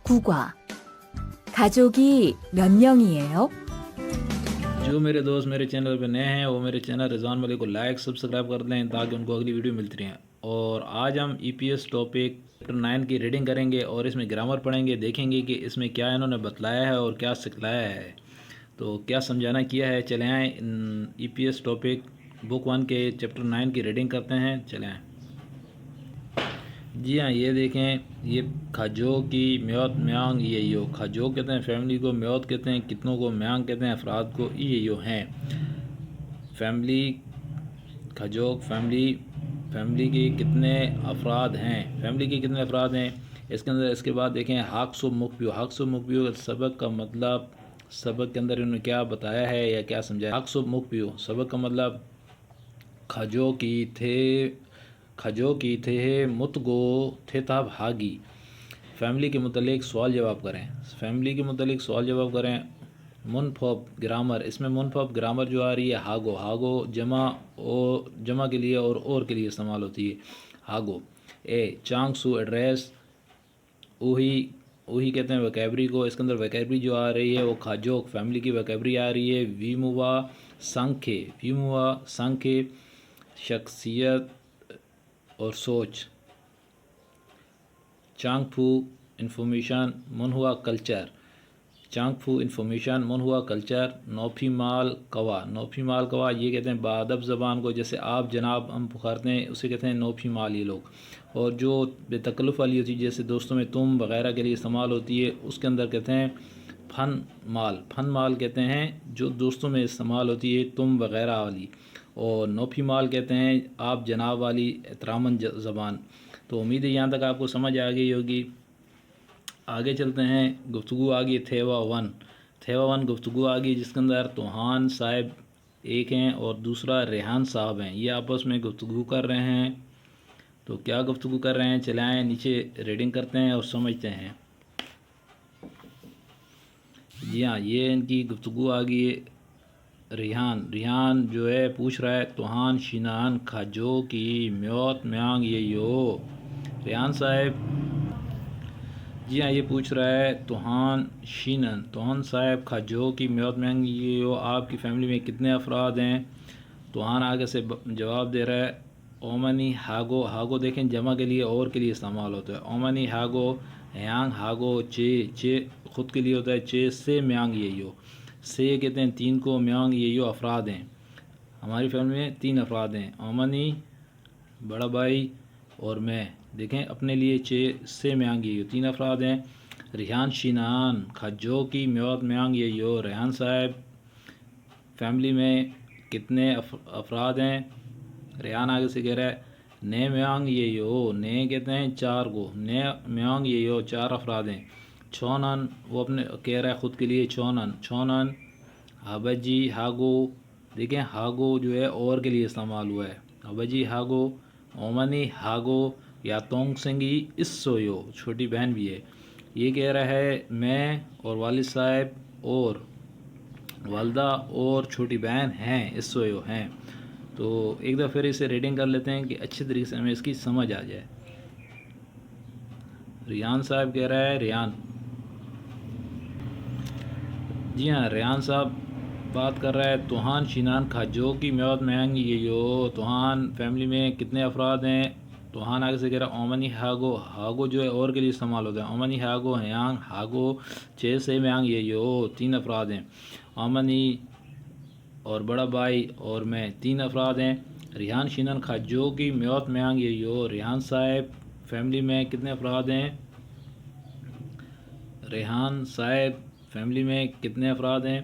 국화. 가족이 몇 명이에요? जो मेरे दोस्त मेरे चैनल पे नए हैं वो मेरे चैनल रिजवान मलिक को लाइक सब्सक्राइब कर दें ताकि उनको अगली वीडियो मिलती रहे। और आज हम ईपीएस टॉपिक चैप्टर 9 की रीडिंग करेंगे और इसमें ग्रामर पढ़ेंगे, देखेंगे कि इसमें क्या इन्होंने बतलाया है और क्या सिखलाया है, तो क्या समझाना किया है। चले आएँ ईपीएस टॉपिक बुक 1 के चैप्टर 9 की रीडिंग करते हैं। चले आएँ। जी हाँ, ये देखें, ये खजो की म्योत म्यांग ये यो। खजो कहते हैं फैमिली को, म्योत कहते हैं कितनों को, म्यांग कहते हैं अफराद को, ये यो हैं फैमिली। खजोक फैमिली, फैमिली के कितने अफराद हैं, फैमिली के कितने अफराद हैं। इसके अंदर इसके बाद देखें हाक्सो मुकपियो। हाक्सो मुकपियो सबक का मतलब, सबक के अंदर इन्होंने क्या बताया है या क्या समझाया। हाक्सो मुकपियो सबक का मतलब खजो की थे मुतगो थे ताब हागी। फैमिली के मुतलिक सवाल जवाब करें, फैमिली के मुतलिक सवाल जवाब करें। मुनफब ग्रामर, इसमें मुनफब ग्रामर जो आ रही है हागो। हागो जमा के लिए और के लिए इस्तेमाल होती है हागो। चांगसू एड्रेस। वही कहते हैं वैकेबरी को। इसके अंदर वैकेबरी जो आ रही है वो खाजोक फैमिली की वैकेबरी आ रही है। वीमुवा सांखे शख्सियत और सोच। चांगफू इंफॉर्मेशन, मन हुआ कल्चर। चांगफू इंफॉर्मेशन, मन हुआ कल्चर। नौफी माल कवा ये कहते हैं बादब ज़बान को, जैसे आप जनाब हम पुकारते हैं उसे कहते हैं नौफी माल ये लोग। और जो बेतकल्लुफ़ वाली होती है जैसे दोस्तों में तुम वगैरह के लिए इस्तेमाल होती है उसके अंदर कहते हैं फन माल कहते हैं जो दोस्तों में इस्तेमाल होती है तुम वगैरह वाली। और नौफी माल कहते हैं आप जनाब वाली एहतरामन ज़बान। तो उम्मीद है यहाँ तक आपको समझ आ गई होगी। आगे चलते हैं। गुफ्तगू आ गई थेवा वन गुफ्तगू आ गई जिसके अंदर तोहान साहब एक हैं और दूसरा रेहान साहब हैं। ये आपस में गुफ्तगू कर रहे हैं। तो क्या गुफ्तगू कर रहे हैं, चले आएँ नीचे रीडिंग करते हैं और समझते हैं। जी हाँ, ये इनकी गुफ्तगू आ गई। रिहान जो है पूछ रहा है तोहान शिनान खाजो की म्योत म्यांग ये यो। रिहान साहब जी हाँ ये पूछ रहा है तोहान साहब खाजो की म्योत म्यांग ये यो, आपकी फैमिली में कितने अफराद हैं। तोहान आगे से जवाब दे रहा है ओमनी हागो देखें जमा के लिए और के लिए इस्तेमाल होता है। ओमनी हागो यांग हागो चे खुद के लिए होता है। चे से म्यांग ये यो, से कहते हैं तीन को, म्यांग ये यो अफराद हैं। हमारी फैमिली में 3 अफराद हैं, ओमनी बड़ा भाई और मैं। देखें अपने लिए चे से म्यांग ये यो 3 अफराद हैं। रिहान शिनान खजो की म्योत म्यांग ये यो। रेहान साहब फैमिली में कितने अफराद हैं। रेहान आगे से कह रहा है ने म्यांग ये यो, ने कहते हैं 4 को, ने म्यांग ये यो 4 अफराद हैं। छोनन वो अपने कह रहा है ख़ुद के लिए छोनन हबजी हागो। देखें हागो जो है और के लिए इस्तेमाल हुआ है। हबजी हागो ओमनी हागो या तोंग सिंगी इस्सोयो छोटी बहन भी है। ये कह रहा है मैं और वालिद साहब और वालदा और छोटी बहन हैं, इस्सोयो हैं। तो एक दफ़ा फिर इसे रीडिंग कर लेते हैं कि अच्छे तरीके से हमें इसकी समझ आ जाए। रियान साहब कह रहा है जी हाँ रेहान साहब बात कर रहा है तोहान शिनान खाजो की म्योत महंगी ये यो। तोहान फैमिली में कितने अफराद हैं। तोहान आगे से कह रहा है ओमनी हागो जो है और के लिए इस्तेमाल होता है। ओमनी हागो हयांग हागो चे से म्यांग ये यो 3 अफराद हैं। ओमनी और बड़ा भाई और मैं 3 अफराद हैं। रिहान शिनान खाजो की म्योत म्यांग ये यो। रेहान साहब फैमिली में कितने अफराद हैं। रेहान साहब फैमिली में कितने अफराद हैं।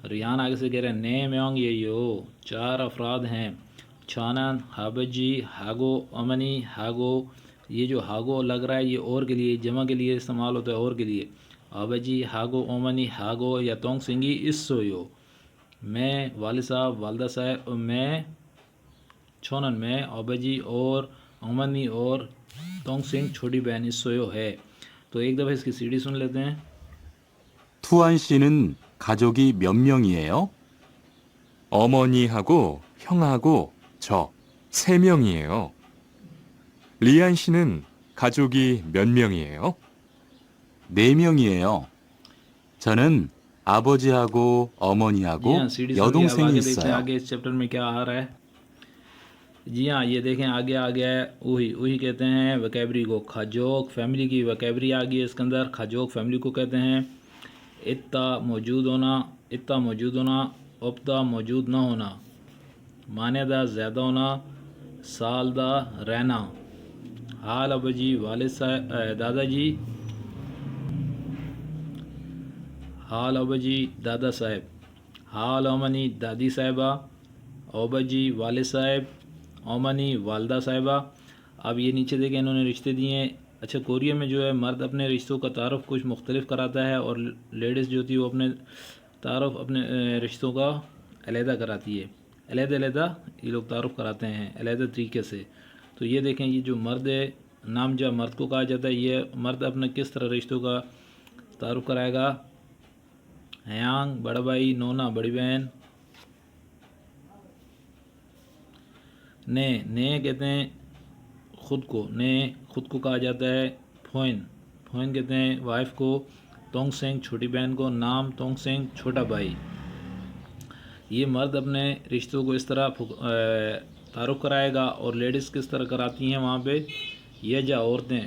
रिहान आगे से कह रहे हैं ने म्यांग ये यो 4 अफराद हैं। छानन हाबजी हागो अमनी हागो, ये जो हागो लग रहा है ये और के लिए जमा के लिए इस्तेमाल होता है और के लिए। हाबजी हागो ओमनी हागो या तोंग सिंगी इस्सो यो। मैं वालिद साहब वालदा साहब मैं छोनन मैं आबाजी और ओमनी और तोंग सिंग छोटी बहन इस्सो यो है। तो एक दफ़ा इसकी सीढ़ी सुन लेते हैं। 투안 씨는 가족이 몇 명이에요? 어머니하고 형하고 저 3명이에요. 리안 씨는 가족이 몇 명이에요? 4명이에요. 저는 아버지하고 جی 어머니하고 ہاں سی ڈی اب 여동생이 آگے دیکھتے ہیں 있어요. آگے اس چیپٹر میں کیا آ رہا ہے. جی ہاں یہ دیکھیں آگے آ گیا ہے اوہی کہتے ہیں وکیبری کو. کھاجوک فیملی کی وکیبری آ گئی ہے اس کے اندر. کھاجوک فیملی کو کہتے ہیں اتا موجود ہونا ابتا موجود نہ ہونا معنی دا زیادہ ہونا سال دا رہنا. حال ابا جی والد صاحب دادا جی حال ابا جی دادا صاحب. حال اومنی دادی صاحبہ. اوبا جی والد صاحب. اومنی والدہ صاحبہ. اب یہ نیچے دیکھیں انہوں نے رشتے دیے ہیں. اچھا کوریا میں جو ہے مرد اپنے رشتوں کا تعارف کچھ مختلف کراتا ہے اور لیڈیز جو ہوتی ہے وہ اپنے تعارف اپنے رشتوں کا علیحدہ کراتی ہے. علیحدہ یہ لوگ تعارف کراتے ہیں علیحدہ طریقے سے. تو یہ دیکھیں یہ جو مرد ہے نام جا مرد کو کہا جاتا ہے. یہ مرد اپنے کس طرح رشتوں کا تعارف کرائے گا. ہیانگ بڑا بھائی نونا بڑی بہن. نے کہتے ہیں خود کو کہا جاتا ہے پھوئن کہتے ہیں وائف کو. تونگ سینگ چھوٹی بہن کو. نام تونگ سینگ چھوٹا بھائی. یہ مرد اپنے رشتوں کو اس طرح تعارف کرائے گا اور لیڈیز کس طرح کراتی ہیں وہاں پہ یہ عورتیں.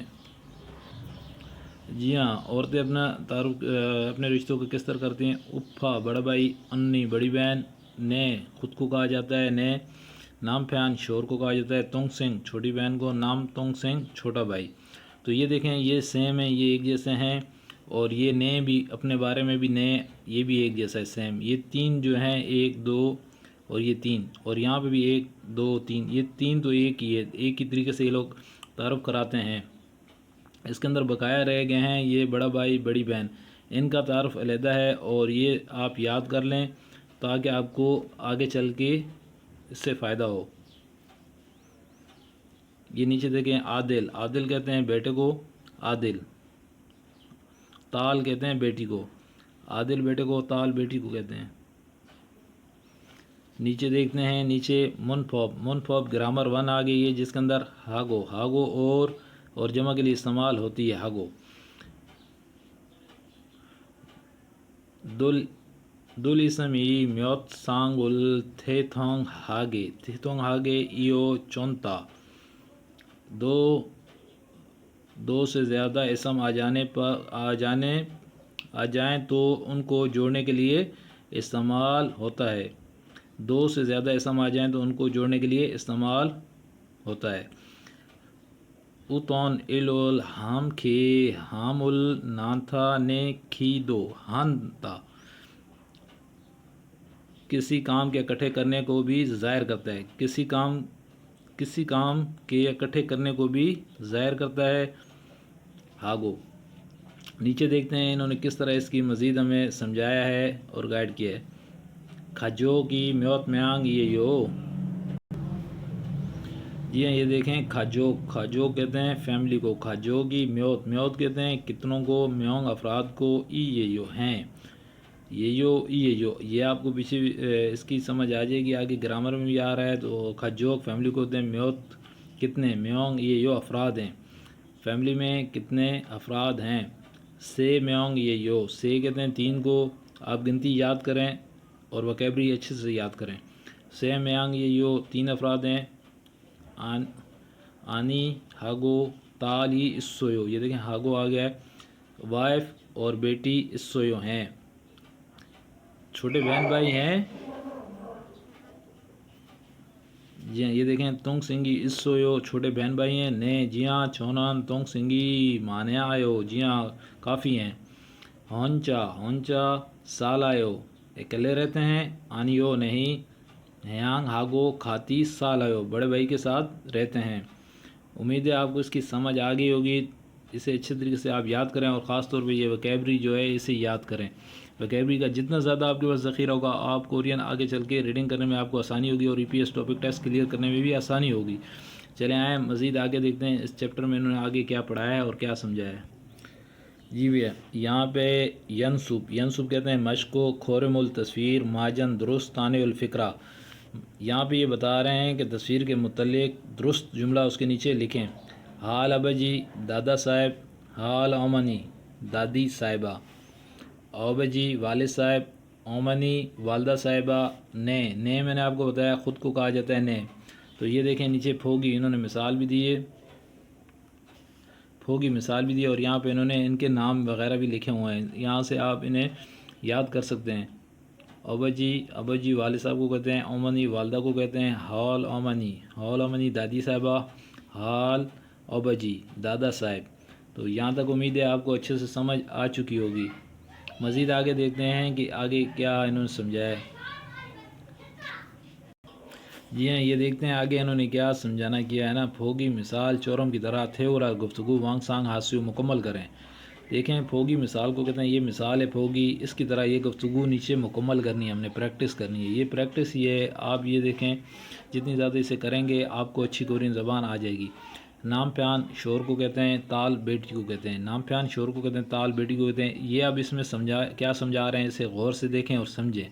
جی ہاں عورتیں اپنا تعارف اپنے رشتوں کو کس طرح کرتی ہیں. اپھا بڑا بھائی. انی بڑی بہن. نے خود کو کہا جاتا ہے نے. نام پھیان شوہر کو کہا جاتا ہے. تونگ سینگ چھوٹی بہن کو. نام تونگ سینگ چھوٹا بھائی. تو یہ دیکھیں یہ سیم ہیں یہ ایک جیسے ہیں اور یہ نے بھی اپنے بارے میں بھی نے یہ بھی ایک جیسا ہے سیم. یہ تین جو ہیں 1 2 اور یہ 3 اور یہاں پہ بھی 1 2 3 یہ 3 تو ایک ہی ہے. ایک ہی طریقے سے یہ لوگ تعارف کراتے ہیں. اس کے اندر بقایا رہ گئے ہیں یہ بڑا بھائی بڑی بہن. ان کا تعارف علیحدہ ہے اور یہ آپ یاد کر لیں تاکہ آپ کو آگے چل کے اس سے فائدہ ہو. یہ نیچے دیکھیں عادل کہتے ہیں بیٹے کو عادل. تال کہتے ہیں بیٹی کو. عادل بیٹے کو تال بیٹی کو کہتے ہیں. نیچے دیکھتے ہیں نیچے منفوب گرامر 1 آ گئی ہے جس کے اندر ہاگو اور جمع کے لیے استعمال ہوتی ہے ہاگو. دل اسم ای میوت سانگل تھے تھونگ ہاگے ایو چونتا. دو سے زیادہ اسم آ جائیں تو ان کو جوڑنے کے لیے استعمال ہوتا ہے. 2 سے زیادہ اسم آ جائیں تو ان کو جوڑنے کے لیے استعمال ہوتا ہے. اتون ایلول ہام کھے ہامل نانتھا نے کھی دو ہانتا. کسی کام کے اکٹھے کرنے کو بھی ظاہر کرتا ہے. کسی کام کے اکٹھے کرنے کو بھی ظاہر کرتا ہے ہاگو. نیچے دیکھتے ہیں انہوں نے کس طرح اس کی مزید ہمیں سمجھایا ہے اور گائیڈ کیا ہے. کھاجو کی میوت میانگ یہ یو. جی ہاں یہ دیکھیں کھاجو کہتے ہیں فیملی کو. کھاجو کی میوت کہتے ہیں کتنوں کو. میونگ افراد کو. ای یہ یو ہیں یہ آپ کو پیچھے اس کی سمجھ آ جائے گی آگے گرامر میں بھی آ رہا ہے. تو کھاجوک فیملی کو ہوتے ہیں. میوت کتنے. میونگ یہ یو افراد ہیں. فیملی میں کتنے افراد ہیں. سے میونگ یہ یو. سے کہتے ہیں 3 کو. آپ گنتی یاد کریں اور وکیبری اچھے سے یاد کریں. سے میانگ یہ یو 3 افراد ہیں. آنی ہاگو تال ای اسویو. یہ دیکھیں ہاگو آ گیا ہے. وائف اور بیٹی اسویو ہیں. چھوٹے بہن بھائی ہیں. جی ہاں یہ دیکھیں تونگ سنگی اسویو چھوٹے بہن بھائی ہیں. نے جی ہاں چھونان تونگ سنگی مانے آیو. جی ہاں کافی ہیں. ہونچا سال آیو اکلے رہتے ہیں. آنیو نہیں. ہیانگ ہاگو کھاتی سال آیو بڑے بھائی کے ساتھ رہتے ہیں. امید ہے آپ کو اس کی سمجھ آ گئی ہوگی. اسے اچھے طریقے سے آپ یاد کریں اور خاص طور پہ یہ وکیبری جو ہے اسے یاد کریں. وکیبری کا جتنا زیادہ آپ کے پاس ذخیرہ ہوگا آپ کورین آگے چل کے ریڈنگ کرنے میں آپ کو آسانی ہوگی اور EPS ٹاپک ٹیسٹ کلیئر کرنے میں بھی آسانی ہوگی. چلیں آئیں مزید آگے دیکھتے ہیں اس چیپٹر میں انہوں نے آگے کیا پڑھایا ہے اور کیا سمجھایا ہے. جی بھیا یہاں پہ ینسوب کہتے ہیں مشق کو. کھورم التصویر ماجن درست تانے الفکرہ. یہاں پہ یہ بتا رہے ہیں کہ تصویر کے متعلق درست جملہ اس کے نیچے لکھیں. حال ابا جی دادا صاحب. حال اومنی दादी साहिबा, औबजी वालिद साहब, ओमनी वालदा साहिबा, ने मैंने आपको बताया ख़ुद को कहा जाता है ने। तो ये देखें नीचे फोगी, इन्होंने मिसाल भी दी है, फोगी मिसाल भी दी है, और यहाँ पे इन्होंने इनके नाम वगैरह भी लिखे हुए हैं, यहाँ से आप इन्हें याद कर सकते हैं। अबजी वालिद साहब को कहते हैं, ओमनी वालदा को कहते हैं, हॉल ओमनी दादी साहिबा, हाल अबजी दादा साहब। तो यहाँ तक उम्मीद है आपको अच्छे से समझ आ चुकी होगी। मज़ीद आगे देखते हैं कि आगे क्या इन्होंने समझाया है। जी हाँ, ये देखते हैं आगे इन्होंने क्या समझाना किया है ना। फोगी मिसाल चोरम की तरह थे और गुफ्तगू वांग सांग हासिल मुकम्मल करें। देखें फोगी मिसाल को कहते हैं, ये मिसाल है फोगी, इसकी तरह ये गुफ्तगू नीचे मुकम्मल करनी है, हमने प्रैक्टिस करनी है। ये प्रैक्टिस ये आप ये देखें जितनी ज़्यादा इसे करेंगे आपको अच्छी कोरियन ज़बान आ जाएगी। नाम प्यान शोर को कहते हैं, ताल बेटी को कहते हैं। नाम प्यान शोर को कहते हैं, ताल बेटी को कहते हैं। ये अब इसमें क्या समझा रहे हैं, इसे गौर से देखें और समझें।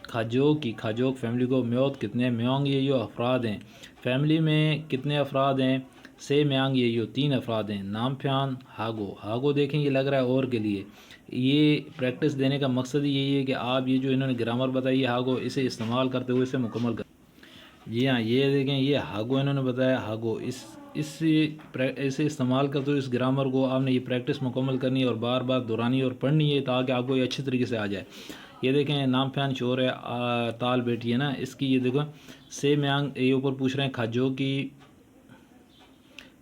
खाजोक फैमिली को, म्योत कितने, म्योंग ये यो अफराद हैं, फैमिली में कितने अफराद हैं, से म्यांग ये यो 3 अफराद हैं। नाम प्यान हागो देखें ये लग रहा है और के लिए। ये प्रैक्टिस देने का मकसद ही यही है कि आप ये जो इन्होंने ग्रामर बताई है हागो, इसे इस्तेमाल करते हुए इसे मुकम्मल कर। जी हाँ, ये देखें ये हागो इन्होंने बताया, हागो इसे इस्तेमाल करते हुए इस ग्रामर को आपने ये प्रैक्टिस मुकम्मल करनी है और बार बार दोहरानी और पढ़नी है ताकि आपको ये अच्छी तरीके से आ जाए। ये देखें नाम फैन शोर है, ताल बेटी है ना, इसकी ये देखो से म्यांग ये ऊपर पूछ रहे हैं,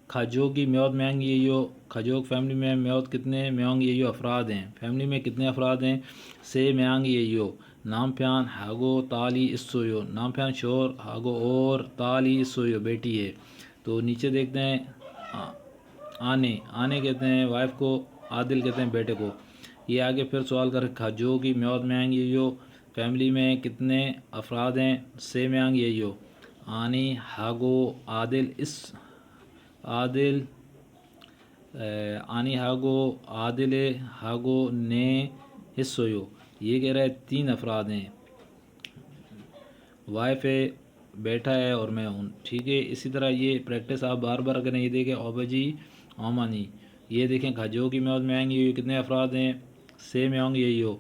खाजो की म्योत म्यांग ये यो, खाजोक फैमिली में म्योत कितने, म्यांग ये यो अफराद हैं, फैमिली में कितने अफराद हैं, से म्यांग ये यो। नाम फ्यान हागो ताली इसोयो, नाम फ्यान शोर हागो और ताली इसोयो बेटी है। तो नीचे देखते हैं आने कहते हैं वाइफ को, आदिल कहते हैं बेटे को। ये आगे फिर सवाल कर खाजो की म्योत म्यांग ये यो, फैमिली में कितने अफराद हैं, से म्यांग ये यो। आनी हागो आदिल आनी हागो आदिल हागो ने हिस्सोयो। ये कह रहा है 3 अफराद हैं, वाइफ है, बैठा है और मैं हूँ। ठीक है, इसी तरह ये प्रैक्टिस आप बार बार करें। ये देखें ओबजी ओमानी, ये देखें खाजो की म्योत म्यांग ये कितने अफराद हैं, से म्यांग ये यो।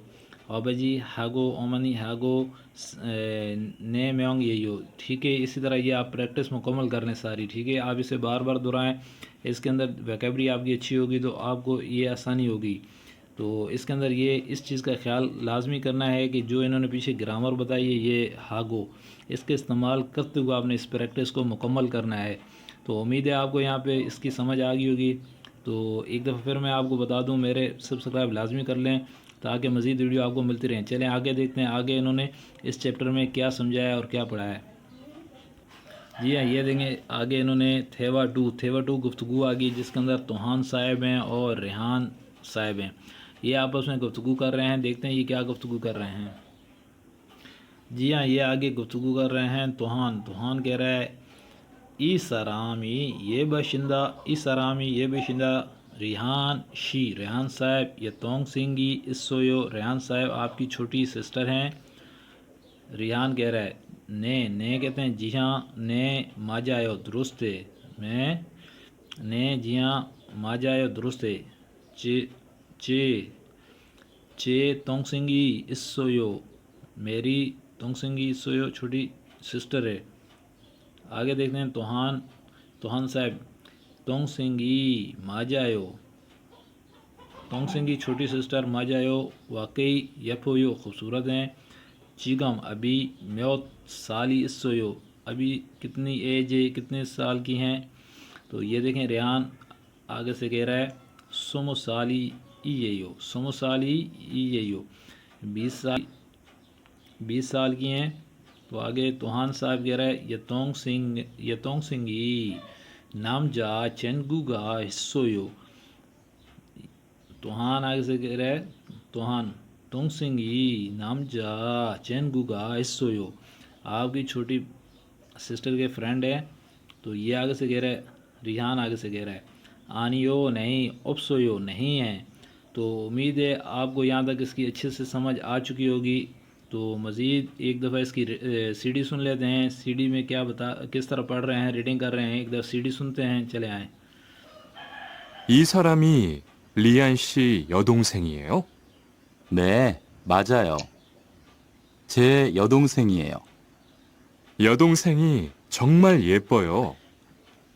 ओबजी हागो ओमानी हागो ने म्यांग ये यो। ठीक है, इसी तरह ये आप प्रैक्टिस मुकम्मल कर लें सारी। ठीक है, आप इसे बार बार दोहराएं, इसके अंदर वोकैबुलरी आपकी अच्छी होगी तो आपको ये आसानी होगी। तो इसके अंदर ये इस चीज़ का ख्याल लाजमी करना है कि जो इन्होंने पीछे ग्रामर बताई है ये हागो, इसके इस्तेमाल करते हुए आपने इस प्रैक्टिस को मुकम्मल करना है। तो उम्मीद है आपको यहाँ पे इसकी समझ आ गई होगी। तो एक दफ़ा फिर मैं आपको बता दूँ, मेरे सब्सक्राइब लाजमी कर लें ताकि मज़ीद वीडियो आपको मिलती रहें। चलें आगे देखते हैं आगे इन्होंने इस चैप्टर में क्या समझाया और क्या पढ़ाया है। जी हाँ, ये देंगे आगे इन्होंने थेवा टू गुफ्तगू आ गई जिसके अंदर तोहान साहब हैं और रेहान साहब हैं। ये आपस में गुफ्तगू कर रहे हैं, देखते हैं ये क्या गुफ्तगू कर रहे हैं। जी हाँ, ये आगे गुफ्तगू कर रहे हैं। तोहान कह रहा है ई सरामी ये बाशिंदा रेहान साहब या तोंग सिंगी इसोयो। रेहान साहब आपकी छोटी सिस्टर हैं। रेहान कह रहा है ने कहते हैं जी हाँ, ने माजायो दुरुस्त है, मैं ने जी हाँ माजायो दुरुस्त है। चे तोंगसिंगी इसोयो, मेरी तोंगसिंगी इसोयो छोटी सिस्टर है। आगे देखते हैं तोहान साहब तोंगसिंगी माजायो, तोंगसिंगी छोटी सिस्टर, माजायो वाकई यफोयो खूबसूरत हैं। चिगम अभी म्योत साली इसोयो, अभी कितनी एज है, कितने साल की हैं। तो ये देखें रेहान आगे से कह रहा है सोमो साली ई ये यो 20 साल की हैं। तो आगे तोहान साहब कह रहा है यतोंग सिंगी नाम जा चेनगुगा हिस्सोयो। तोहान आगे से कह रहा है तोंग सिंगी नाम जा चेनगुगा हिस्सोयो, आपकी छोटी सिस्टर के फ्रेंड है। तो ये आगे से कह रहा है, रिहान आगे से कह रहा है आनियो नहीं उपसोयो नहीं है। तो उम्मीद है आपको यहाँ तक इसकी अच्छे से समझ आ चुकी होगी। तो मज़ीद एक दफ़ा इसकी सीडी सुन लेते हैं, सीडी में किस तरह पढ़ रहे हैं, रीडिंग कर रहे हैं। एक दफ़ा सीडी सुनते हैं, चले आएँ। 이 사람이 리안 씨 여동생이에요? 네, 맞아요. 제 여동생이에요. 여동생이 정말 예뻐요.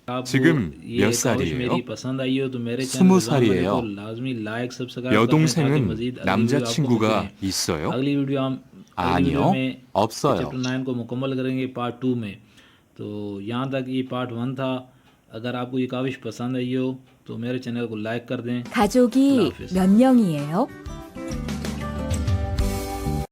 आपको 지금 ये 몇 काविश 살이에요? मेरी पसंद आई हो तो मेरे चैनल 20살이에요. को लाजमी लाइक सब्सक्राइब कर दें ताकि 여동생은 मजीद अगली वीडियो आपको 남자친구가 मिलते 있어요? हैं। अगली वीडियो हम 아니요, 없어요. चैप्टर 9 को मुकम्मल करेंगे पार्ट 2 में। तो यहाँ तक ये पार्ट 1 था। अगर आपको ये काविश पसंद आई हो तो मेरे चैनल को लाइक कर दें। 가족이 Allah Hafiz. 몇 명이에요?